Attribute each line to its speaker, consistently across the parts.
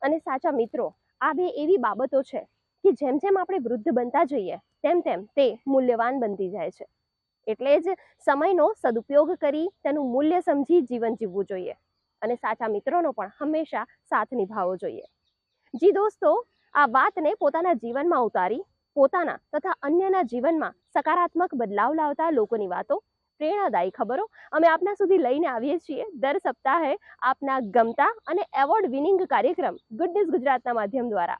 Speaker 1: અને સાચા મિત્રો આ બે એવી બાબતો છે કે જેમ જેમ આપણે વૃદ્ધ બનતા જઈએ તેમ તેમ તે મૂલ્યવાન બનતી જાય છે. એટલે જ સમયનો સદુપયોગ કરી તેનું મૂલ્ય સમજી જીવન જીવવું જોઈએ અને સાચા મિત્રોનો પણ હંમેશા સાથ નિભાવવો જોઈએ. જી દોસ્તો, આ વાતને પોતાના જીવનમાં ઉતારી પોતાના તથા અન્યના જીવનમાં સકારાત્મક બદલાવ લાવતા લોકોની વાતો, પ્રેરણાદાયી ખબરો અમે આપના સુધી લઈને આવીએ છીએ દર સપ્તાહે આપના ગમતા અને એવોર્ડ વિનિંગ કાર્યક્રમ ગુડ ન્યૂઝ ગુજરાતના માધ્યમ દ્વારા.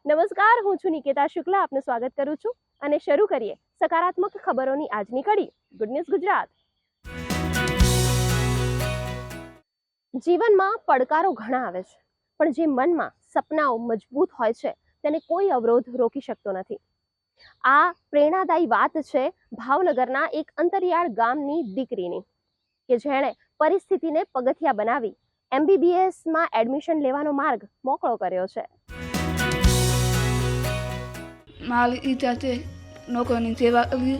Speaker 1: નમસ્કાર, હું છું નિકેતા શુક્લા, આપનું સ્વાગત કરું છું અને શરૂ કરીએ સકારાત્મક ખબરોની આજની કડી ગુડ ન્યૂઝ ગુજરાત. જીવનમાં પડકારો ઘણા આવે છે, પણ જે મનમાં સપનાઓ મજબૂત હોય છે તેને કોઈ અવરોધ રોકી શકતો નથી. આ પ્રેરણાદાયી વાત છે ભાવનગરના એક અંતરિયાળ ગામની દીકરીની કે જેણે પરિસ્થિતિને પગથિયા બનાવી MBBSમાં એડમિશન લેવાનો માર્ગ મોકળો કર્યો છે.
Speaker 2: મારી ઈચ્છા છે લોકોની સેવા કરવી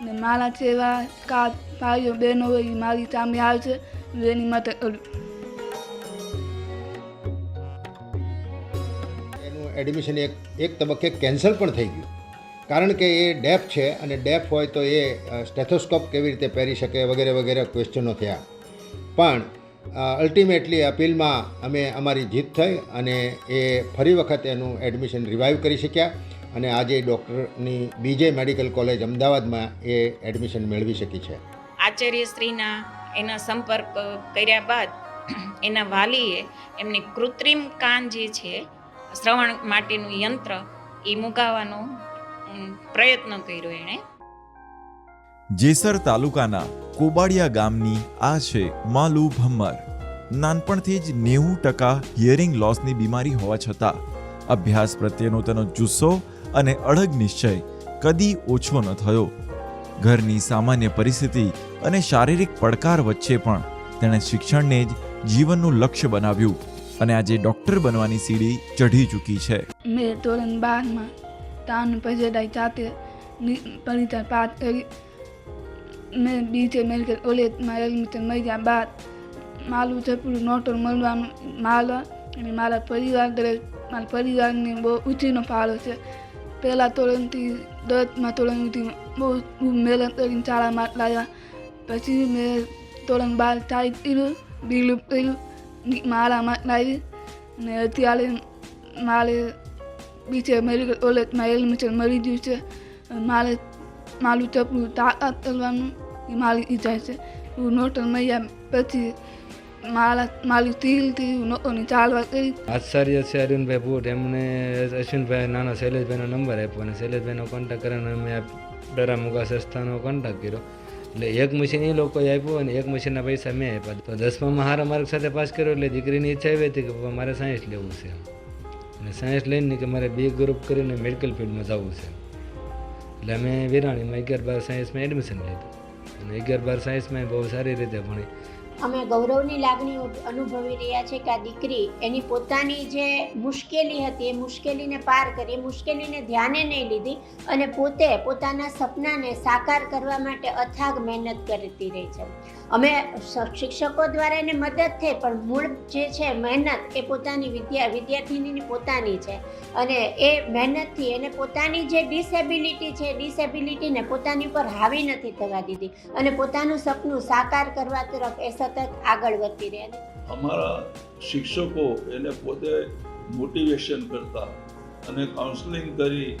Speaker 2: ને મારા સેવા કા ભાઈઓ બહેનો હોય મારી સામે આવે છે એની મદદ કરવી.
Speaker 3: એનું એડમિશન એક તબક્કે કેન્સલ પણ થઈ ગયું, કારણ કે એ ડેફ છે અને ડેફ હોય તો એ સ્ટેથોસ્કોપ કેવી રીતે પહેરી શકે વગેરે વગેરે ક્વેશ્ચનો થયા. પણ અલ્ટિમેટલી અપીલમાં અમે અમારી જીત થઈ અને એ ફરી વખત એનું એડમિશન રિવાઇવ કરી શક્યા અને આજે ડૉક્ટરની BJ મેડિકલ કોલેજ અમદાવાદમાં એ એડમિશન મેળવી શકી છે.
Speaker 4: આચાર્યશ્રીના એના સંપર્ક કર્યા બાદ એના વાલીએ એમને કૃત્રિમ કાન જે છે શ્રવણ માટેનું યંત્ર એ મુકાવવાનો પ્રયત્ન કર્યો એણે.
Speaker 5: જેસર તાલુકાના કોબાડિયા ગામની આ છે માલુ ભમ્મર. નાનપણથી જ 90% હિયરિંગ લોસની બીમારી હોવા છતાં અભ્યાસ પ્રત્યેનો તેનો જુસ્સો અને અડગ નિશ્ચય કદી ઓછો ન થયો. ઘરની સામાન્ય પરિસ્થિતિ અને શારીરિક પડકાર વચ્ચે પણ તેણે શિક્ષણને જ જીવનનું લક્ષ્ય બનાવ્યું અને આજે ડૉક્ટર બનવાની સીડી ચઢી ચૂકી છે.
Speaker 2: મેં ધોરણ 12માં તાન પૈસાદારી સાથે પરીક્ષા પાસ કરી. મેં BJ મેડિકલ કોલેજમાં એડમિશન મળ્યા બાદ મારું સપનું નોટો મળવાનું માલવા અને મારા પરિવારને બહુ ઊંચીનો ફાળો છે. પહેલાં ધોરણથી 10મા ધોરણ સુધી બહુ મહેનત કરીને શાળામાં લાવ્યા. પછી મેં ધોરણ 12 ચાલુ કર્યું, ડિગ્રી કર્યું, મારામાં લાવી અને અત્યારે મારે BJ મેડિકલ કોલેજમાં એડમિશન મળી ગયું છે. મારું સપનું તાકાત કરવાનું એ મારી ઈચ્છા છે. હું નોટલ મળ્યા પછી મારી સ્ટીલથી હું નોટોની ચાલવા કરી.
Speaker 6: આચાર્ય છે અરવિંદભાઈ ભૂટ, એમને અશ્વિનભાઈ નાના શૈલેષભાઈનો નંબર આપ્યો અને શૈલેષભાઈનો કોન્ટેક્ટ કરીને અમે ડરા મુગા સંસ્થાનો કોન્ટેક્ટ કર્યો. એટલે એક મશીન એ લોકોએ આપ્યું અને એક મશીનના પૈસા મેં આપ્યા. તો 10મામાં સારા માર્ક સાથે પાસ કર્યો એટલે દીકરીની ઈચ્છા એવી હતી કે પપ્પા મારે સાયન્સ લેવું છે અને સાયન્સ લઈને કે મારે B ગ્રુપ કરીને મેડિકલ ફિલ્ડમાં જવું છે. એટલે અમે વિરાણીમાં 11-12 સાયન્સમાં એડમિશન લીધું અને 11-12 સાયન્સમાં બહુ સારી રીતે ભણી.
Speaker 7: અમે ગૌરવની લાગણી અનુભવી રહ્યા છે કે આ દીકરી એની પોતાની જે મુશ્કેલી હતી એ મુશ્કેલીને પાર કરી, એ મુશ્કેલીને ધ્યાને નહીં લીધી અને પોતે પોતાના સપનાને સાકાર કરવા માટે અથાગ મહેનત કરતી રહી છે. અમે શિક્ષકો દ્વારા એને મદદ થઈ, પણ મૂળ જે છે મહેનત એ પોતાની વિદ્યાર્થીનીની પોતાની છે અને એ મહેનતથી એને પોતાની જે ડિસેબિલિટી છે ડિસેબિલિટીને પોતાની પર હાવી નથી થવા દીધી અને પોતાનું સપનું સાકાર કરવા તરફ એ સતત આગળ વધતી રહે.
Speaker 8: અમારા શિક્ષકો એને પોતે મોટિવેશન કરતા અને કાઉન્સેલિંગ કરી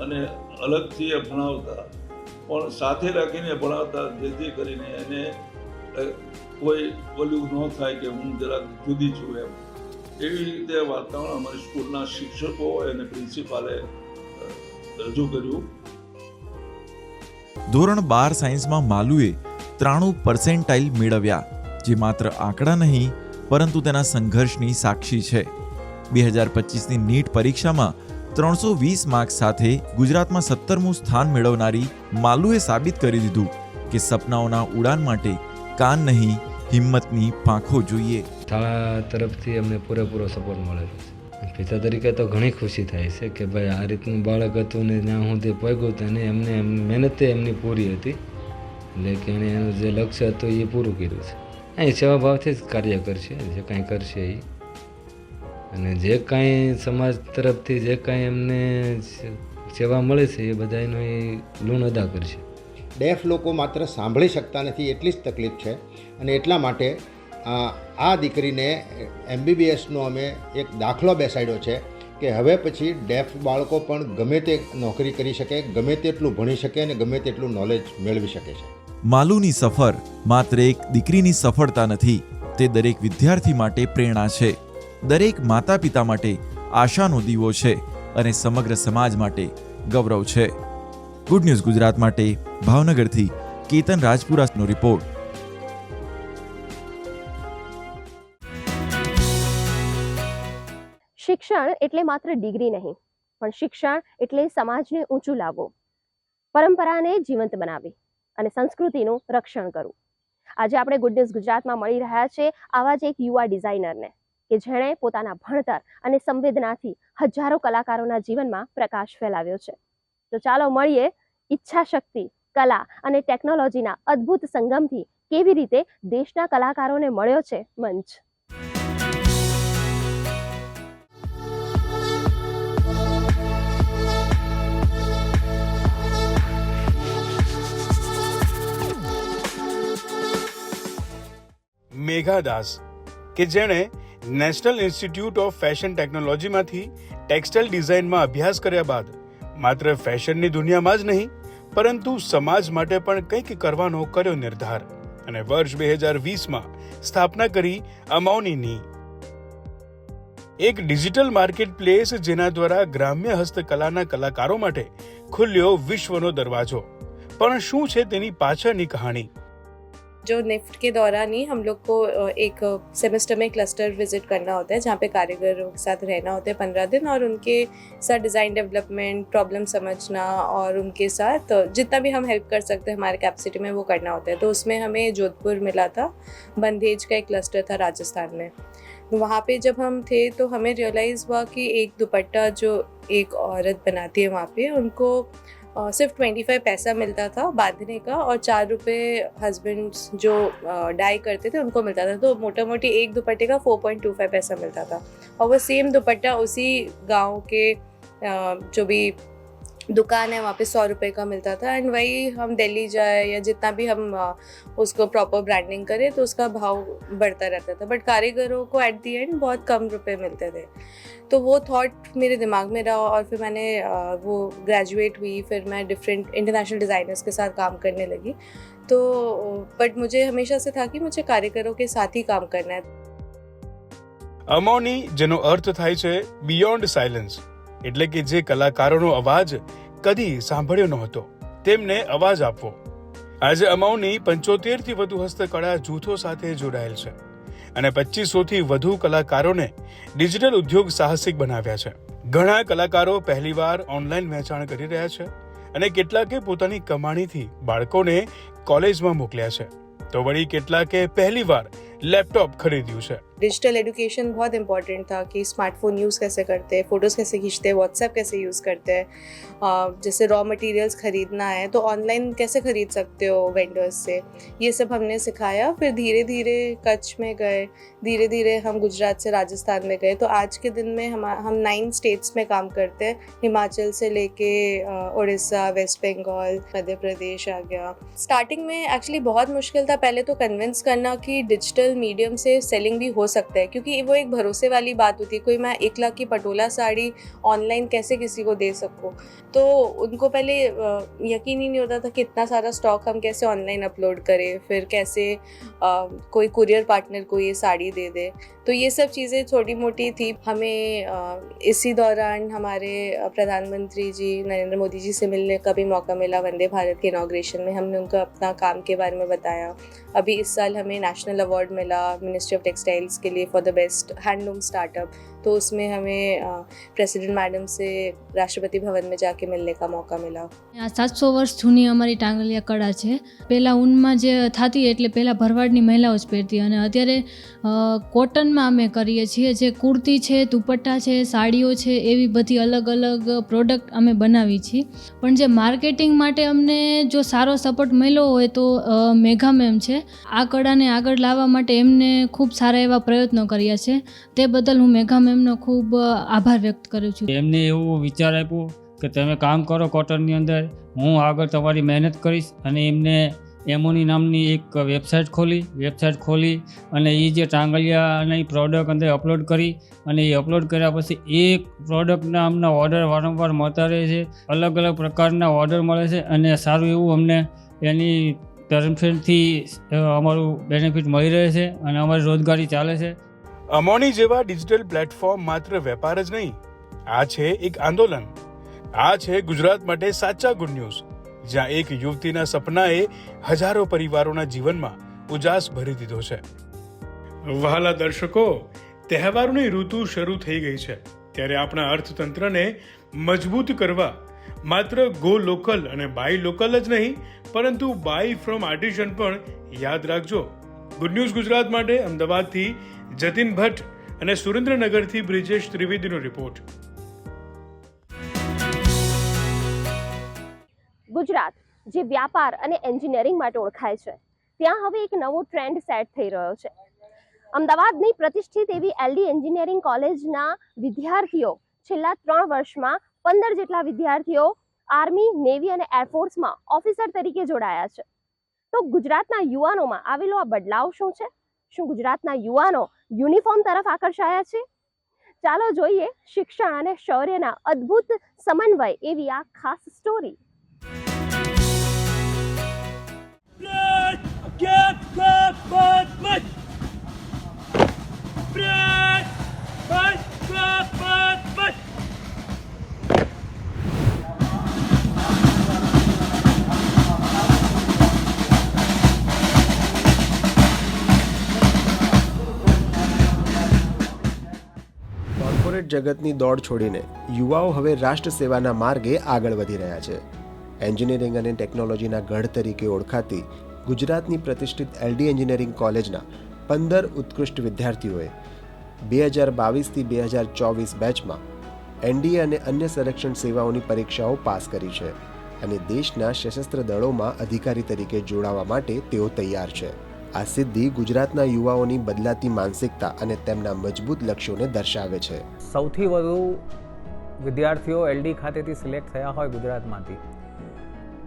Speaker 8: અને અલગથી એ ભણાવતા, પણ સાથે રાખીને ભણાવતા, જેથી કરીને એને કોઈ ઓલું ન થાય કે હું જરાક જુદી છું એમ. એવી રીતે વાતાવરણ અમારી સ્કૂલના શિક્ષકો અને પ્રિન્સિપાલે રજૂ કર્યું.
Speaker 5: ધોરણ 12 સાયન્સમાં માલુએ 93% મેળવ્યા, જે માત્ર આંકડા નહીં પરંતુ તેના સંઘર્ષની સાક્ષી છે. 2025ની નીટ પરીક્ષામાં 320 માર્ક્સ સાથે ગુજરાતમાં 17મું સ્થાન મેળવનારી માલુએ સાબિત કરી દીધું કે સપનાઓના ઉડાન માટે કાન નહીં હિંમતની પાંખો જોઈએ.
Speaker 6: શાળા તરફથી અમને પૂરેપૂરો સપોર્ટ મળેલો છે. પિતા તરીકે તો ઘણી ખુશી થાય છે કે ભાઈ આ રીતનું બાળક હતું ને જ્યાં સુધી પહોંચ્યું હતું અને એમને મહેનત એમની પૂરી હતી, એટલે કે એણે એનું જે લક્ષ્ય હતું એ પૂરું કર્યું છે. અહીં સેવાભાવથી જ કાર્ય કરશે, જે કાંઈ કરશે એ અને જે કાંઈ સમાજ તરફથી જે કાંઈ એમને સેવા મળે છે એ બધાનો એ ઋણ અદા કરશે.
Speaker 3: ડેફ લોકો માત્ર સાંભળી શકતા નથી એટલી જ તકલીફ છે, અને એટલા માટે આ દીકરીને MBBSનો અમે એક દાખલો બેસાડ્યો છે કે હવે પછી ડેફ બાળકો પણ ગમે તે નોકરી કરી શકે, ગમે તેટલું ભણી શકે અને ગમે તેટલું નોલેજ મેળવી શકે છે.
Speaker 5: માલુની સફર માત્ર એક દીકરીની સફળતા નથી, તે દરેક વિદ્યાર્થી માટે પ્રેરણા છે, દરેક માતા પિતા માટે આશાનો દીવો છે અને સમગ્ર સમાજ માટે ગૌરવ છે. ગુડ ન્યૂઝ ગુજરાત માટે ભાવનગરથી કેતન રાજપુરાનો રિપોર્ટ.
Speaker 1: શિક્ષણ એટલે માત્ર ડિગ્રી નહીં, પણ શિક્ષણ એટલે સમાજને ઊંચું લાવવું, પરંપરાને જીવંત બનાવવી અને સંસ્કૃતિનું રક્ષણ કરવું. આજે આપણે ગુડ ન્યૂઝ ગુજરાતમાં મળી રહ્યા છે આવા જ એક યુવા ડિઝાઇનરને કે જેણે પોતાના ભણતર અને સંવેદનાથી હજારો કલાકારોના જીવનમાં પ્રકાશ ફેલાવ્યો છે. તો ચાલો મળીએ ઈચ્છા શક્તિ, કલા અને ટેકનોલોજીના અદ્ભુત સંગમથી કેવી રીતે દેશના કલાકારોને મળ્યો છે મંચ.
Speaker 9: મેઘા દાસ કે જેણે નેશનલ ઇન્સ્ટિટ્યૂટ ઓફ ફેશન ટેકનોલોજીમાંથી ટેક્સટાઇલ ડિઝાઇનમાં અભ્યાસ કર્યા બાદ માત્ર ફેશનની દુનિયામાં જ નહીં પરંતુ સમાજ માટે પણ કંઈક કરવાનો કર્યો નિર્ધાર અને વર્ષ 2020માં સ્થાપના કરી અમાઉનીની, એક ડિજિટલ માર્કેટ પ્લેસ જેના દ્વારા ગ્રામ્ય હસ્તકલાના કલાકારો માટે ખુલ્યો વિશ્વનો દરવાજો. પણ શું છે તેની પાછળની કહાની?
Speaker 10: जो निफ्ट के दौरान ही हम लोग को एक सेमेस्टर में क्लस्टर विजिट करना होता है जहाँ पे कारीगरों के साथ रहना होता है 15 दिन और उनके साथ डिज़ाइन डेवलपमेंट, प्रॉब्लम समझना और उनके साथ जितना भी हम हेल्प कर सकते हैं हमारे कैपेसिटी में वो करना होता है. तो उसमें हमें जोधपुर मिला था, बंदेज का एक क्लस्टर था राजस्थान में. वहाँ पे जब हम थे तो हमें रियलाइज़ हुआ कि एक दुपट्टा जो एक औरत बनाती है वहाँ पे उनको सिर्फ 25 पैसा मिलता था बांधने का और 4 रुपये हस्बैंड्स जो डाई करते थे उनको मिलता था. तो मोटा मोटी एक दुपट्टे का 4.25 पैसा मिलता था और वो सेम दुपट्टा उसी गांव के जो भी दुकान है वहाँ पे 100 रुपये का मिलता था. एंड वही हम दिल्ली जाए या जितना भी हम उसको प्रॉपर ब्रांडिंग करें तो उसका भाव बढ़ता रहता था, बट कारीगरों को एट दी एंड बहुत कम रुपए मिलते थे. तो वो थॉट मेरे दिमाग में रहा और फिर मैंने वो ग्रेजुएट हुई, फिर मैं डिफरेंट इंटरनेशनल डिज़ाइनर्स के साथ काम करने लगी. तो बट मुझे हमेशा से था कि मुझे कारीगरों के साथ ही काम करना है.
Speaker 9: અમૌની જેનો અર્થ થાય છે બિયોન્ડ સાયલન્સ, એટલે કે જે કલાકારોનો અવાજ કદી સાંભળ્યો નહોતો તેમને અવાજ આપવો. આજે અમાઉની 75થી વધુ હસ્તકળા જૂથો સાથે જોડાયેલ છે અને 2500થી વધુ કલાકારોને ડિજિટલ ઉદ્યોગ સાહસિક બનાવ્યા છે. ઘણા કલાકારો પહેલીવાર ઓનલાઈન વેચાણ કરી રહ્યા છે અને કેટલાકે પોતાની કમાણીથી બાળકોને કોલેજમાં મોકલ્યા છે, તો વળી કેટલાકે પહેલીવાર लैपटॉप खरीद्યું છે.
Speaker 10: डिजिटल एजुकेशन बहुत इम्पॉर्टेंट था कि स्मार्टफोन यूज़ कैसे करते हैं, फ़ोटोज़ कैसे खींचते हैं, व्हाट्सएप कैसे यूज़ करते हैं, जैसे रॉ मटेरियल्स ख़रीदना है तो ऑनलाइन कैसे ख़रीद सकते हो वेंडर्स से, ये सब हमने सिखाया. फिर धीरे धीरे कच्छ में गए, धीरे धीरे हम गुजरात से राजस्थान में गए. तो आज के दिन में हम 9 स्टेट्स में काम करते हैं, हिमाचल से लेके उड़ीसा, वेस्ट बंगाल, मध्य प्रदेश आ गया. स्टार्टिंग में एक्चुअली बहुत मुश्किल था पहले तो कन्विंस करना कि डिजिटल मीडियम से सेलिंग भी हो सकता है, क्योंकि वो एक भरोसे वाली बात होती है. कोई मैं 1 लाख की पटोला साड़ी ऑनलाइन कैसे किसी को दे सकूँ, तो उनको पहले यकीन ही नहीं होता था कि इतना सारा स्टॉक हम कैसे ऑनलाइन अपलोड करें, फिर कैसे कोई कुरियर पार्टनर को ये साड़ी दे दे. तो ये सब चीज़ें छोटी मोटी थी. हमें इसी दौरान हमारे प्रधानमंत्री जी नरेंद्र मोदी जी से मिलने का भी मौका मिला. वंदे भारत के इनॉग्रेशन में हमने उनको अपना काम के बारे में बताया. अभी इस साल हमें नेशनल अवार्ड मिला मिनिस्ट्री ऑफ टेक्सटाइल्स के लिए for the best handloom startup. तो उसमें हमें प्रेसिडेंट मैडम से राष्ट्रपति भवन में जाके मिलने का मौका मिला.
Speaker 11: 700 વર્ષ જૂની અમારી ટાંગલિયા કળા છે. પહેલાં ઊનમાં જે થતી એટલે પહેલાં ભરવાડની મહિલાઓ જ પહેરતી અને અત્યારે કોટનમાં અમે કરીએ છીએ. જે કુર્તી છે, દુપટ્ટા છે, સાડીઓ છે, એવી બધી અલગ અલગ પ્રોડક્ટ અમે બનાવી છીએ. પણ જે માર્કેટિંગ માટે અમને જો સારો સપોર્ટ મળ્યો હોય તો મેઘા મેમ છે. આ કળાને આગળ લાવવા માટે એમને ખૂબ સારા એવા પ્રયત્નો કર્યા છે. તે બદલ હું મેઘા મેમ એમનો ખૂબ આભાર વ્યક્ત કરું છું.
Speaker 12: એમને એવું વિચાર આપ્યો કે તમે કામ કરો કોટનની અંદર, હું આગળ તમારી મહેનત કરીશ. અને એમને એમોની નામની એક વેબસાઇટ ખોલી અને એ જે ટાંગલિયા અને એ પ્રોડક્ટ અંદર અપલોડ કરી, અને એ અપલોડ કર્યા પછી એક પ્રોડક્ટના અમને ઓર્ડર વારંવાર મળતા રહે છે. અલગ અલગ પ્રકારના ઓર્ડર મળે છે અને સારું એવું અમને એની તરફથી અમારું બેનિફિટ મળી રહે છે અને અમારી રોજગારી ચાલે છે.
Speaker 9: અમોની જેવા ડિજિટલ પ્લેટફોર્મ માત્ર વેપાર જ નહીં, આ છે એક આંદોલન. આ છે ગુજરાત માટે સાચા ગુડ ન્યૂઝ, જ્યાં એક યુવતીના સપનાએ હજારો પરિવારોના જીવનમાં ઉજાસ ભરી દીધો છે. વહાલા દર્શકો, તહેવારોની ઋતુ શરૂ થઈ ગઈ છે, ત્યારે આપણા અર્થતંત્રને મજબૂત કરવા માત્ર ગો લોકલ અને બાય લોકલ જ નહીં, પરંતુ બાય ફ્રોમ આર્ટિઝન પણ યાદ રાખજો. ગુડ ન્યૂઝ ગુજરાત માટે અમદાવાદથી જતીન ભટ્ટ અને સુરેન્દ્રનગરથી બ્રિજેશ ત્રિવેદીનો રિપોર્ટ.
Speaker 1: ગુજરાત જે વ્યાપાર અને એન્જિનિયરિંગ માટે ઓળખાય છે, ત્યાં હવે એક નવો ટ્રેન્ડ સેટ થઈ રહ્યો છે. અમદાવાદની પ્રતિષ્ઠિત એવી LD એન્જિનિયરિંગ કોલેજના વિદ્યાર્થીઓ છેલ્લા 3 વર્ષમાં 15 જેટલા વિદ્યાર્થીઓ આર્મી, નેવી અને એરફોર્સમાં ઓફિસર તરીકે જોડાયા છે. તો ગુજરાતના યુવાનોમાં આવેલો આ બદલાવ શું છે? શું ગુજરાતના યુવાનો યુનિફોર્મ તરફ આકર્ષાયા છે? ચાલો જોઈએ શિક્ષણ અને શૌર્યના અદ્ભુત સમન્વય એવી આ ખાસ સ્ટોરી.
Speaker 13: કોર્પોરેટ જગતની દોડ છોડીને યુવાઓ હવે રાષ્ટ્ર સેવાના માર્ગે આગળ વધી રહ્યા છે. એન્જિનિયરિંગ અને ટેકનોલોજીના ગઢ તરીકે ઓળખાતી ગુજરાતની પ્રતિષ્ઠિત LD એન્જિનિયરિંગ કોલેજના 15 ઉત્કૃષ્ટ વિદ્યાર્થીઓએ 2022થી 2024 બેચમાં NDA અને અન્ય સંરક્ષણ સેવાઓની પરીક્ષાઓ પાસ કરી છે અને દેશના સશસ્ત્ર દળોમાં અધિકારી તરીકે જોડાવા માટે તેઓ તૈયાર છે. આ સિદ્ધિ ગુજરાતના યુવાઓની બદલાતી માનસિકતા અને તેમના મજબૂત લક્ષ્યોને દર્શાવે છે.
Speaker 14: સૌથી વધુ વિદ્યાર્થીઓ LD ખાતેથી સિલેક્ટ થયા હોય ગુજરાતમાંથી,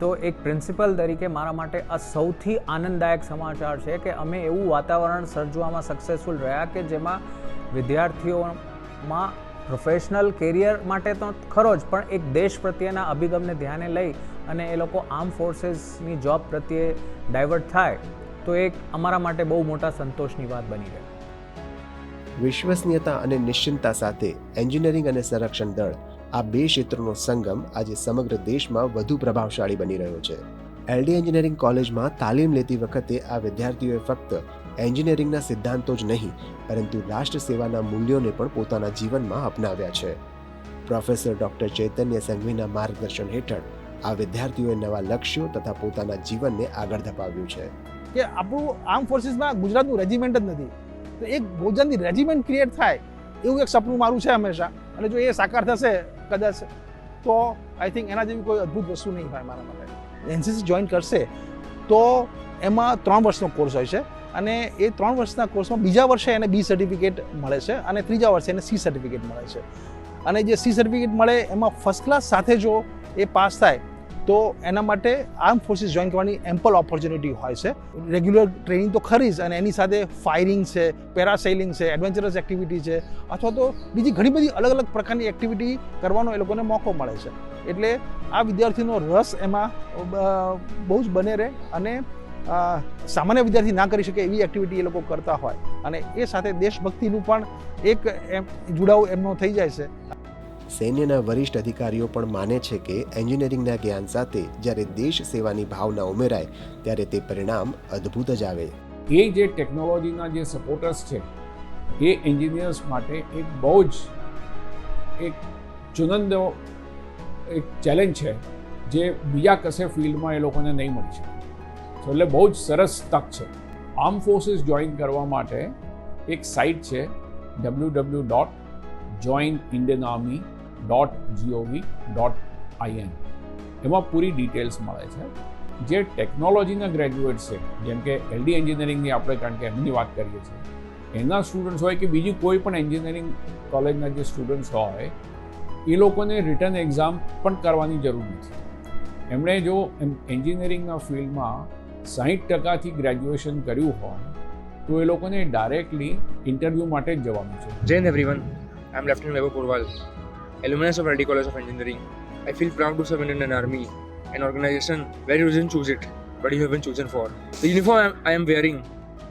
Speaker 14: તો એક પ્રિન્સિપલ તરીકે મારા માટે આ સૌથી આનંદદાયક સમાચાર છે કે અમે એવું વાતાવરણ સર્જવામાં સક્સેસફુલ રહ્યા કે જેમાં વિદ્યાર્થીઓમાં પ્રોફેશનલ કેરિયર માટે તો ખરો જ, પણ એક દેશ પ્રત્યેના અભિગમને ધ્યાને લઈ અને એ લોકો આર્મ ફોર્સીસની જોબ પ્રત્યે ડાયવર્ટ થાય, તો એક અમારા માટે બહુ મોટા સંતોષની વાત બની રહે.
Speaker 13: વિશ્વસનીયતા અને નિશ્ચિંતતા સાથે એન્જિનિયરિંગ અને સંરક્ષણ દળ, આ બે ક્ષેત્રોનો સંગમ આજે સમગ્ર દેશમાં વધુ પ્રભાવશાળી બની રહ્યો છે. LD એન્જિનિયરિંગ કોલેજમાં તાલીમ લેતી વખતે આ વિદ્યાર્થીઓએ ફક્ત એન્જિનિયરિંગના સિદ્ધાંતો જ નહીં, પરંતુ રાષ્ટ્ર સેવાના મૂલ્યોને પણ પોતાના જીવનમાં અપનાવ્યા છે. પ્રોફેસર ડોક્ટર ચૈતન્ય સંઘવીના માર્ગદર્શન હેઠળ આ વિદ્યાર્થીઓએ નવા લક્ષ્યો તથા પોતાના જીવનને આગળ ધપાવ્યું છે.
Speaker 15: કે આપણું આર્મ ફોર્સીસમાં ગુજરાતનું રેજિમેન્ટ જ નથી, તો એક ભોજનની રેજિમેન્ટ ક્રિએટ થાય એવું એક સપનું મારું છે હંમેશા. અને જો એ સાકાર થશે કદાચ, તો આઈ થિંક એના જેવી કોઈ અદ્ભુત વસ્તુ નહીં હોય મારા માટે. NCC જોઈન કરશે તો એમાં 3 વર્ષનો કોર્સ હોય છે અને એ 3 વર્ષના કોર્સમાં બીજા વર્ષે એને B સર્ટિફિકેટ મળે છે અને ત્રીજા વર્ષે એને C સર્ટિફિકેટ મળે છે. અને જે C સર્ટિફિકેટ મળે એમાં ફર્સ્ટ ક્લાસ સાથે જો એ પાસ થાય તો એના માટે આર્મ ફોર્સીસ જોઈન કરવાની એમ્પલ ઓપોર્ચ્યુનિટી હોય છે. રેગ્યુલર ટ્રેનિંગ તો ખરી જ, અને એની સાથે ફાયરિંગ છે, પેરાસેલિંગ છે, એડવેન્ચરસ એક્ટિવિટી છે, અથવા તો બીજી ઘણી બધી અલગ અલગ પ્રકારની એક્ટિવિટી કરવાનો એ લોકોને મોકો મળે છે. એટલે આ વિદ્યાર્થીનો રસ એમાં બહુ જ બને રહે અને સામાન્ય વિદ્યાર્થી ના કરી શકે એવી એક્ટિવિટી એ લોકો કરતા હોય, અને એ સાથે દેશભક્તિનું પણ એક જોડાવ એમનો થઈ જાય છે.
Speaker 13: સૈન્યના વરિષ્ઠ અધિકારીઓ પણ માને છે કે એન્જિનિયરિંગના જ્ઞાન સાથે જ્યારે દેશ સેવાની ભાવના ઉમેરાય ત્યારે તે પરિણામ અદ્ભુત જ આવે.
Speaker 16: એ જે ટેકનોલોજીના જે સપોર્ટર્સ છે એ એન્જિનિયર્સ માટે એક બહુ જ એક ચુનંદો એક ચેલેન્જ છે જે બીજા કશે ફિલ્ડમાં એ લોકોને નહીં મળી શકે. એટલે બહુ જ સરસ તક છે. આર્મ ફોર્સીસ જોઈન કરવા માટે એક સાઇટ છે www.joinindianarmy.gov.in. એમાં પૂરી ડિટેલ્સ મળે છે. જે ટેકનોલોજીના ગ્રેજ્યુએટ્સ છે, જેમ કે LD એન્જિનિયરિંગની આપણે કારણ કે એમની વાત કરીએ છીએ, એના સ્ટુડન્ટ્સ હોય કે બીજી કોઈ પણ એન્જિનિયરિંગ કોલેજના જે સ્ટુડન્ટ્સ હોય એ લોકોને રિટર્ન એક્ઝામ પણ કરવાની જરૂર નથી. એમણે જો એન્જિનિયરિંગના ફિલ્ડમાં 60% ગ્રેજ્યુએશન કર્યું હોય તો એ લોકોને ડાયરેક્ટલી ઇન્ટરવ્યૂ માટે જ જવાનું છે.
Speaker 17: Jai Hind everyone, I am Lieutenant Vaibhav Porwal, alumnus of LD College of Engineering. I feel proud to serve in Indian Army, an organization where you didn't choose it, but you have been chosen for. The uniform I am wearing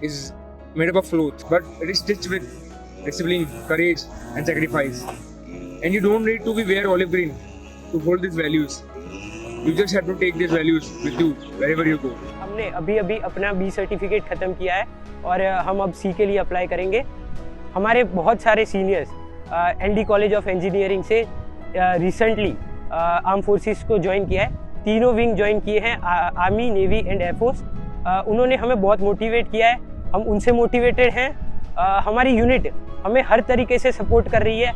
Speaker 17: is made up of cloth, but it is stitched with discipline, courage and sacrifice. And you don't need to be wear olive green to hold these values. You just have to take these values with you wherever you go.
Speaker 18: हमने अभी अभी अपना B certificate ख़त्म किया है और हम अब सी के लिए अप्लाई करेंगे. हमारे बहुत सारे seniors L D college of engineering से रिसेंटली आर्म फोर्सेस को ज्वाइन किया है. तीनों विंग ज्वाइन किए हैं, आर्मी, नेवी एंड एयरफोर्स. उन्होंने हमें बहुत मोटिवेट किया है, हम उनसे मोटिवेटेड हैं. हमारी यूनिट हमें हर तरीके से सपोर्ट कर रही है.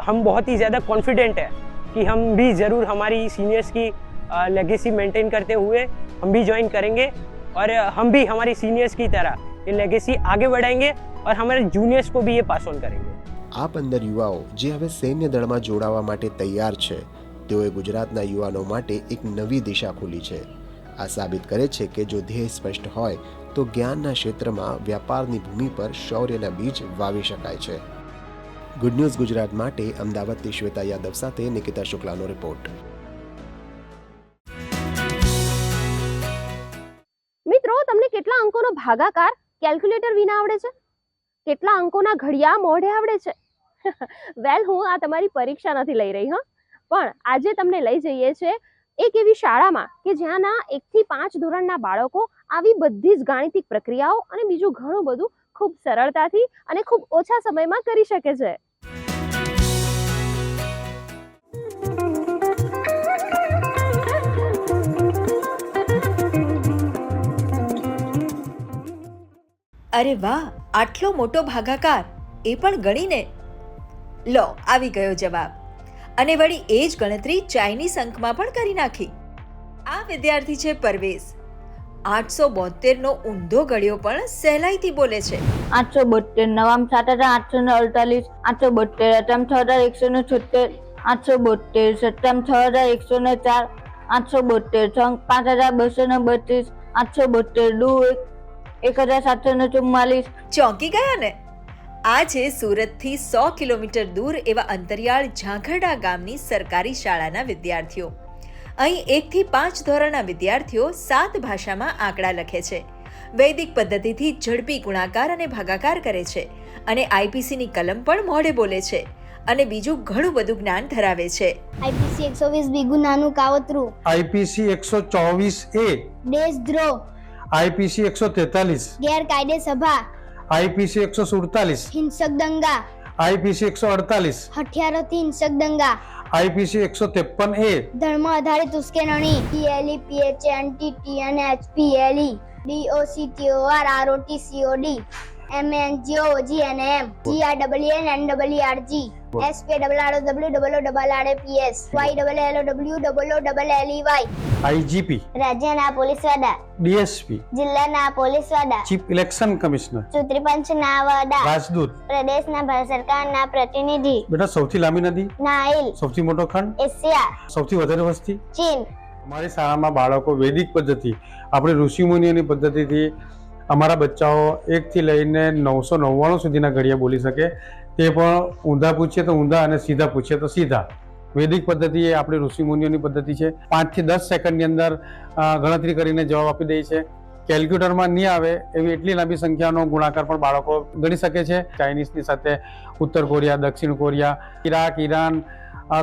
Speaker 18: हम बहुत ही ज़्यादा कॉन्फिडेंट है कि हम भी ज़रूर हमारी सीनियर्स की लेगेसी मेंटेन करते हुए हम भी ज्वाइन करेंगे और हम भी हमारी सीनियर्स की तरह ये लेगेसी आगे बढ़ाएंगे और हमारे जूनियर्स को भी ये पास ऑन करेंगे.
Speaker 13: આ 15 યુવાઓ જે હવે સૈન્ય દળમાં જોડાવા માટે તૈયાર છે, તેઓએ ગુજરાતના યુવાનો માટે એક નવી દિશા ખોલી છે. આ સાબિત કરે છે કે જો ધ્યેય સ્પષ્ટ હોય તો જ્ઞાનના ક્ષેત્રમાં વ્યાપારની ભૂમિ પર શૌર્યના બીજ વાવી શકાય છે. ગુડ ન્યૂઝ ગુજરાત માટે અમદાવાદથી શ્વેતા યાદવ સાથે નિકિતા શુક્લાનો રિપોર્ટ.
Speaker 1: મિત્રો, તમને કેટલા અંકોનો ભાગાકાર કેલ્ક્યુલેટર વિના આવડે છે? કેટલા અંકોના ઘડિયા મોઢે આવડે છે? વેલ, હું આ તમારી પરીક્ષા નથી લઈ રહી, પણ આજે તમને લઈ જઈએ છે એક એવી શાળામાં કે જ્યાંના 1 થી 5 ધોરણના બાળકો આવી બધી જ ગાણિતિક પ્રક્રિયાઓ અને બીજું ઘણું બધું ખૂબ સરળતાથી અને ખૂબ ઓછા સમયમાં કરી શકે છે.
Speaker 19: અરે વાહ, આટલો મોટો ભાગાકાર, એ પણ ગણીને. લો, આવી ગયો જવાબ. અને વળી એ જ ગણતરી ચાઇનીઝ અંકમાં પણ કરી નાખી. આ વિદ્યાર્થી છે પરવેઝ. 872 નો ઊંધો ગળ્યો પણ સહેલાઈથી બોલે છે.
Speaker 20: 872 નવામ 7,848, 872 અઠમ 6,176, 872 સત્તમ 6,104, 872 છંગ 5,232, 872 ડુ 1,744.
Speaker 19: ચોંકી ગયા ને? આ છે સુરતથી 100 કિલોમીટર દૂર એવા અંતરિયાળ ઝાંખરડા ગામની સરકારી શાળાના વિદ્યાર્થીઓ. અહીં 1 થી 5 ધોરણના વિદ્યાર્થીઓ 7 ભાષામાં આંકડા લખે છે, વૈદિક પદ્ધતિથી ઝડપી ગુણાકાર અને ભાગાકાર કરે છે અને આઈપીસીની કલમ પણ મોઢે બોલે છે અને બીજું ઘણું બધું જ્ઞાન ધરાવે છે.
Speaker 21: આઈપીસી 120 બીગું નાનું કાવતરું,
Speaker 22: આઈપીસી 124 એ
Speaker 21: દેશદ્રોહ,
Speaker 22: આઈપીસી 143
Speaker 21: ગેરકાયદે સભા,
Speaker 22: આઈપીસી 147
Speaker 21: હિંસક દંગા,
Speaker 22: આઈપીસી 148
Speaker 21: હથિયારોથી હિંસક દંગા,
Speaker 22: આઈપીસી 153 એ
Speaker 21: ધર્મ આધારિત ઉશ્કેરણી, પીએલઈ, પીએચએનટીટી અને એચપીએલઈ, DOCTOR, ROTCOD, MNGOG, NM, GRWN, NWRG, SPWROWRRAPS, YLLOWLLEY,
Speaker 22: IGP,
Speaker 21: રાજ્યના પોલીસ વડા,
Speaker 22: ડીએસપી,
Speaker 21: જિલ્લાના પોલીસ વડા,
Speaker 22: ચીફ ઇલેક્શન કમિશનર,
Speaker 21: ચૂંટણી પંચના વડા,
Speaker 22: રાજદૂત,
Speaker 21: પ્રદેશના ભારત સરકારના પ્રતિનિધિ,
Speaker 22: બેટા સૌથી લાંબી નદી,
Speaker 21: નાઇલ,
Speaker 22: સૌથી મોટો ખંડ,
Speaker 21: એશિયા,
Speaker 22: સૌથી વધારે વસ્તી,
Speaker 21: ચીન.
Speaker 22: અમારી શાળામાં બાળકો વૈદિક પદ્ધતિ, આપણે ઋષિમુનિઓની પદ્ધતિથી અમારા બચ્ચાઓ 1 થી લઈને 999 સુધીના ઘડિયા બોલી શકે. તે પણ ઊંધા પૂછીએ તો ઊંધા અને સીધા પૂછીએ તો સીધા. વૈદિક પદ્ધતિ એ આપણી ઋષિમુનિઓની પદ્ધતિ છે. 5 થી 10 સેકન્ડની અંદર ગણતરી કરીને જવાબ આપી દે છે. કેલ્ક્યુલેટરમાં નહીં આવે એવી એટલી લાંબી સંખ્યાનો ગુણાકાર પણ બાળકો ગણી શકે છે. ચાઇનીઝની સાથે ઉત્તર કોરિયા, દક્ષિણ Korea, Iraq, Iran,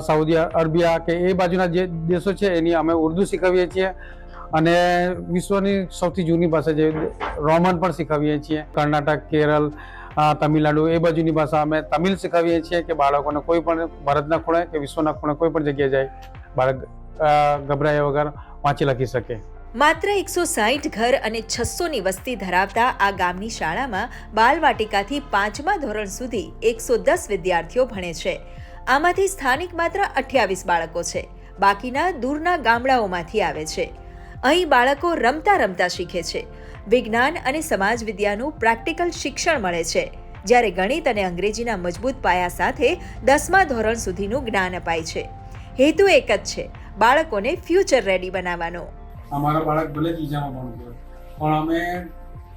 Speaker 22: Saudi Arabia કે એ બાજુના જે દેશો છે એની અમે ઉર્દુ શીખવીએ છીએ અને વિશ્વની સૌથી જૂની ભાષા જે રોમન પણ શીખવીએ છીએ. કર્ણાટક, કેરળ, તમિલનાડુ એ બાજુની ભાષા અમે તમિલ શીખવીએ છીએ કે બાળકોને કોઈ પણ ભારતના ખૂણે કે વિશ્વના ખૂણે કોઈ પણ જગ્યાએ જાય બાળક ગભરાયા વગર વાંચી લખી શકે.
Speaker 19: માત્ર 160 ઘર અને 600ની વસ્તી ધરાવતા આ ગામની શાળામાં બાલવાટિકાથી 5મા ધોરણ સુધી 110 વિદ્યાર્થીઓ ભણે છે. આમાંથી સ્થાનિક માત્ર 28 બાળકો છે, બાકીના દૂરના ગામડાઓમાંથી આવે છે. અહીં બાળકો રમતા રમતા શીખે છે. વિજ્ઞાન અને સમાજ વિદ્યાનું પ્રેક્ટિકલ શિક્ષણ મળે છે, જ્યારે ગણિત અને અંગ્રેજીના મજબૂત પાયા સાથે 10મા ધોરણ સુધીનું જ્ઞાન અપાય છે. હેતુ એક જ છે, બાળકોને ફ્યુચર રેડી બનાવવાનો.
Speaker 22: અમારા બાળક ભલે ત્રીજામાં ભણતો હોય, પણ અમે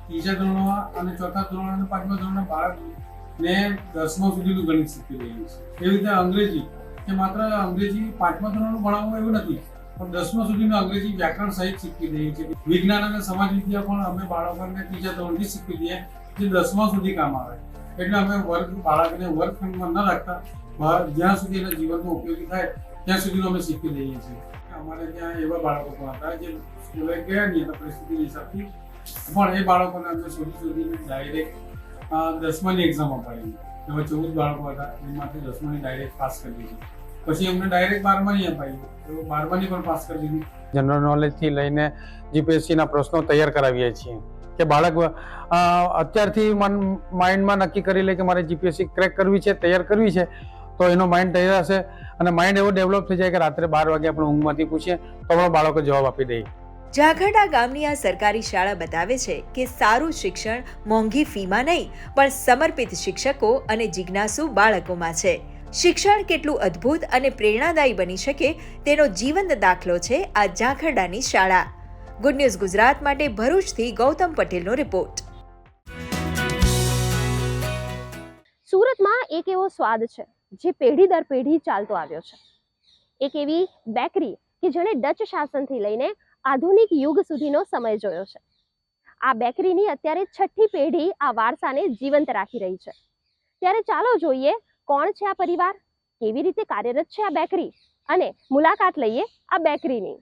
Speaker 22: ત્રીજા ધોરણમાં અને ચોથા ધોરણ અને પાંચમા ધોરણના બાળકને 10મા સુધીનું ગણિત શીખવી દઈએ છીએ. એવી રીતે અંગ્રેજી કે માત્ર અંગ્રેજી 5મા ધોરણનું ભણાવવું એવું નથી, પણ 10મા સુધીનું અંગ્રેજી વ્યાકરણ સહિત શીખવી દઈએ છીએ. વિજ્ઞાન અને સમાજ વિદ્યા પણ અમે બાળકોને ત્રીજા ધોરણથી શીખવી દઈએ, જે 10મા સુધી કામ આવે. એટલે અમે બાળકને વર્ગખંડમાં ન રાખતા, જ્યાં સુધી એના જીવનમાં ઉપયોગી થાય ત્યાં સુધીનું અમે શીખવી દઈએ છીએ. અમારે ત્યાં એવા બાળકો પણ હતા જે સ્કૂલે ગયા નહીં હતા પરિસ્થિતિના હિસાબથી, પણ એ બાળકોને અમે શોધીને ડાયરેક્ટ 10માની એક્ઝામ અપાવી. એમાં 14 બાળકો હતા, એમાંથી 10માની ડાયરેક્ટ પાસ કરી દીધી. પછી અમને ડાયરેક્ટ 12માની અપાવી, તો 12માની પણ પાસ કરી દીધી. જનરલ નોલેજથી લઈને જીપીએસસીના પ્રશ્નો તૈયાર કરાવીએ છીએ કે બાળક અત્યારથી માઇન્ડમાં નક્કી કરી લે કે મારે જીપીએસસી ક્રેક કરવી છે, તૈયાર કરવી છે, તો એનો માઇન્ડ તૈયાર હશે અને માઇન્ડ એવો ડેવલપ થઈ જાય કે રાત્રે 12 વાગે આપણે ઊંઘમાંથી પૂછીએ તો પણ બાળકો જવાબ આપી દે.
Speaker 19: ઝાખરડા ગામની આ સરકારી શાળા બતાવે છે કે સારું શિક્ષણ મોંઘી ફીમાં નહીં, પણ સમર્પિત શિક્ષકો અને જિજ્ઞાસુ બાળકોમાં છે. શિક્ષણ કેટલું અદ્ભુત અને પ્રેરણાદાયી બની શકે તેનો જીવંત દાખલો છે આ ઝાખરડાની શાળા. ગુડ ન્યૂઝ ગુજરાત માટે ભરૂચથી ગૌતમ પટેલનો રિપોર્ટ.
Speaker 1: સુરતમાં એક એવો સ્વાદ છે જે પેઢી દર પેઢી ચાલતો આવ્યો છે. એક એવી બેકરી કે જેણે ડચ શાસનથી લઈને આધુનિક યુગ સુધીનો સમય જોયો છે. આ બેકરીની અત્યારે 6ઠ્ઠી પેઢી આ વારસાને જીવંત રાખી રહી છે. ત્યારે ચાલો જોઈએ કોણ છે આ પરિવાર, કેવી રીતે કાર્યરત છે આ બેકરી, અને મુલાકાત લઈએ આ બેકરીની.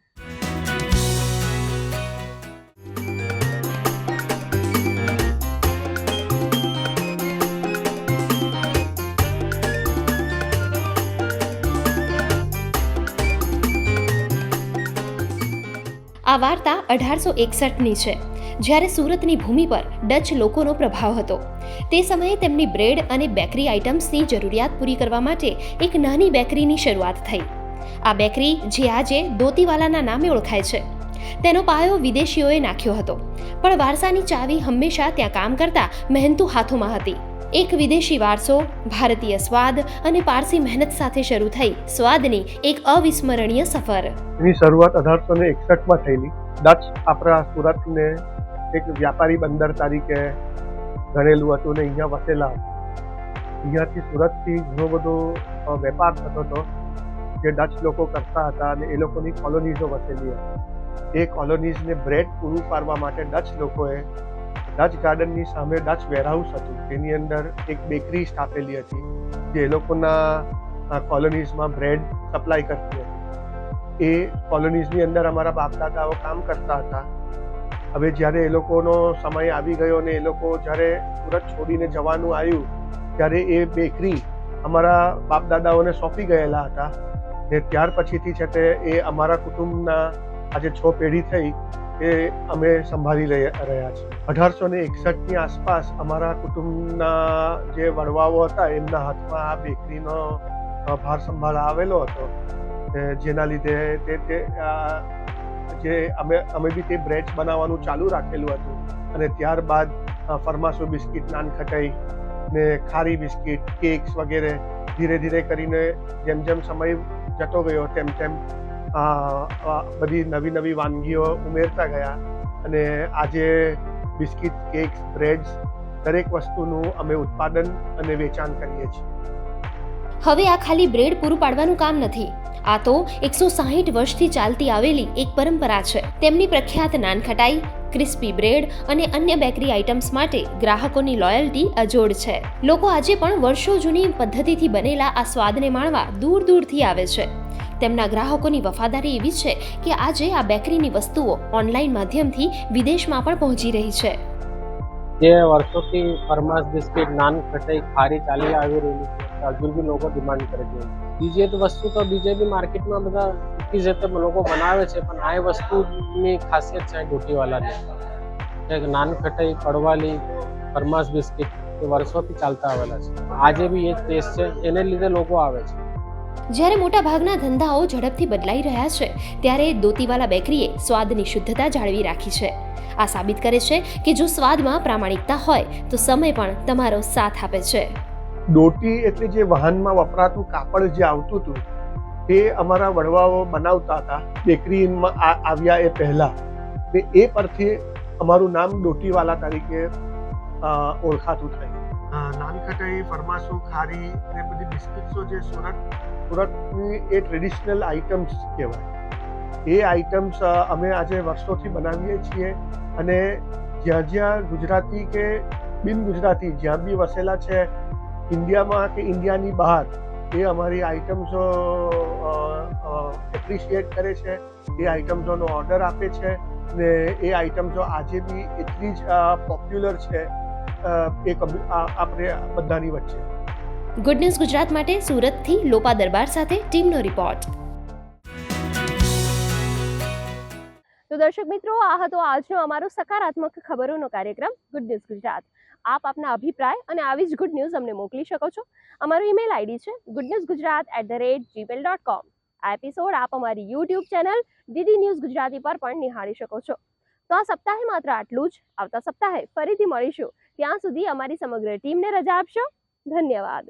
Speaker 1: આ વાર્તા 1861ની છે, જ્યારે સુરતની ભૂમિ પર ડચ લોકોનો પ્રભાવ હતો. તે સમયે તેમની બ્રેડ અને બેકરી આઇટમ્સની જરૂરિયાત પૂરી કરવા માટે એક નાની બેકરીની શરૂઆત થઈ. આ બેકરી જે આજે દોતીવાલાના નામે ઓળખાય છે, તેનો પાયો વિદેશીઓએ નાખ્યો હતો, પણ વારસાની ચાવી હંમેશા ત્યાં કામ કરતા મહેનતુ હાથોમાં હતી. એક વિદેશી વારસો, ભારતીય સ્વાદ અને પારસી મહેનત સાથે શરૂ થઈ સ્વાદની એક અવિસ્મરણીય સફર.
Speaker 2: એની શરૂઆત 1861માં થયેલી. ડચ આપણા સુરતને એક વ્યાપારી બંદર તરીકે ગણેલું હતું ને અહીંયા વસેલા. અહીંયાથી સુરતથી ઘણો બધો વેપાર થતો હતો જે ડચ લોકો કરતા હતા અને એ લોકોની કોલોનીઝો વસેલી હતી. એ કોલોનીઝને બ્રેડ પૂરું પાડવા માટે ડચ લોકોએ ડચ ગાર્ડનની સામે ડચ વેરહાઉસ હતું, તેની અંદર એક બેકરી સ્થાપેલી હતી જે એ લોકોના કોલોનીઝમાં બ્રેડ સપ્લાય કરતી હતી. એ કોલોનીઝની અંદર અમારા બાપ દાદાઓ કામ કરતા હતા. હવે જ્યારે એ લોકોનો સમય આવી ગયો ને એ લોકો જ્યારે સુરત છોડીને જવાનું આવ્યું ત્યારે એ બેકરી અમારા બાપ દાદાઓને સોંપી ગયેલા હતા ને ત્યાર પછીથી છે તે એ અમારા કુટુંબના આજે 6 પેઢી થઈ એ અમે સંભાળી રહ્યા છીએ. 1861ની આસપાસ અમારા કુટુંબના જે વડવાઓ હતા એમના હાથમાં આ બેકરીનો ભાર સંભાળ આવેલો હતો, જેના લીધે અમે બી તે બ્રેડ્સ બનાવવાનું ચાલુ રાખેલું હતું. અને ત્યારબાદ ફરમાસો બિસ્કિટ, નાનખટાઈ ને ખારી બિસ્કિટ, કેક્સ વગેરે ધીરે ધીરે કરીને જેમ જેમ સમય જતો ગયો તેમ તેમ બધી નવી નવી વાનગીઓ ઉમેરતા ગયા અને આજે બિસ્કિટ, કેક્સ, બ્રેડ્સ દરેક વસ્તુનું અમે ઉત્પાદન અને વેચાણ કરીએ છીએ.
Speaker 1: હવે આ ખાલી બ્રેડ પૂરું પાડવાનું કામ નથી, આ તો 160 વર્ષથી ચાલતી આવેલી એક પરંપરા છે. તેમની પ્રખ્યાત નાનખટાઈ, ક્રિસ્પી બ્રેડ અને અન્ય બેકરી આઇટમ્સ માટે ગ્રાહકોની લોયલ્ટી અજોડ છે. લોકો આજે પણ વર્ષો જૂની પદ્ધતિથી બનેલા આ સ્વાદને માણવા દૂર દૂરથી આવે છે. તેમના ગ્રાહકોની વફાદારી એવી છે કે આજે આ બેકરીની વસ્તુઓ ઓનલાઈન માધ્યમથી વિદેશમાં પણ પહોંચી રહી છે.
Speaker 4: જે વર્ષોથી ફરમાસ બિસ્કિટ, નાન ખટાઈ, ખારી ચાલી આવી રહેલી છે, હજુ બી લોકો ડિમાન્ડ કરે છે. બીજી વસ્તુ તો બીજે બી માર્કેટમાં બધા રીતે લોકો બનાવે છે, પણ આ વસ્તુની ખાસિયત છે ડોટીવાલાની. નાન ખટાઈ, કડવાલી, ફરમાસ બિસ્કિટ એ વર્ષોથી ચાલતા આવેલા છે. આજે બી એ ટેસ્ટ છે, એને લીધે લોકો આવે છે.
Speaker 1: જ્યારે મોટાભાગના ધંધાઓ ઝડપથી બદલાઈ રહ્યા છે, ત્યારે દોતીવાલા બેકરીએ સ્વાદની શુદ્ધતા જાળવી રાખી છે. આ સાબિત કરે છે કે જો સ્વાદમાં પ્રામાણિકતા હોય તો સમય પણ તમારો સાથ આપે છે.
Speaker 2: દોટી એટલે જે વાહનમાં વપરાતું કાપડ જે આવતું હતું તે અમારા વડવાઓ બનાવતા હતા બેકરીમાં આવ્યા એ પહેલા. એ પરથી અમારું નામ દોટીવાલા તરીકે ઓળખાતું થયું. નાનખટાઈ, ફરમાસુ, ખારી ને બધી બિસ્કિટ્સો જે સુરતની એ ટ્રેડિશનલ આઇટમ્સ કહેવાય. એ આઇટમ્સ અમે આજે વર્ષોથી બનાવીએ છીએ અને જ્યાં જ્યાં ગુજરાતી કે બિન ગુજરાતી જ્યાં બી વસેલા છે ઇન્ડિયામાં કે ઇન્ડિયાની બહાર, એ અમારી આઇટમ્સો એપ્રિશિએટ કરે છે, એ આઇટમ્સોનો ઓર્ડર આપે છે ને એ આઇટમ્સો આજે બી એટલી જ પોપ્યુલર છે આપણે બધાની વચ્ચે.
Speaker 1: ગુડ ન્યૂઝ ગુજરાત માટે સુરતથી લોપા દરબાર સાથે ટીમનો રિપોર્ટ. તો દર્શક મિત્રો, આ હતો આજનો અમારો સકારાત્મક ખબરોનો કાર્યક્રમ ગુડ ન્યૂઝ ગુજરાત. આપ આપના અભિપ્રાય અને આવી જ ગુડ ન્યૂઝ અમને મોકલી શકો છો. અમારો ઈમેલ આઈડી છે goodnewsgujarat@gmail.com. આ એપિસોડ આપ અમારી YouTube channel DD news Gujarati પર પણ નિહાળી શકો છો. તો આ સપ્તાહે માત્ર આટલું જ. આવતા સપ્તાહે ફરીથી મળીશું. ત્યાં સુધી અમારી સમગ્ર ટીમને રજા આપશો. ધન્યવાદ.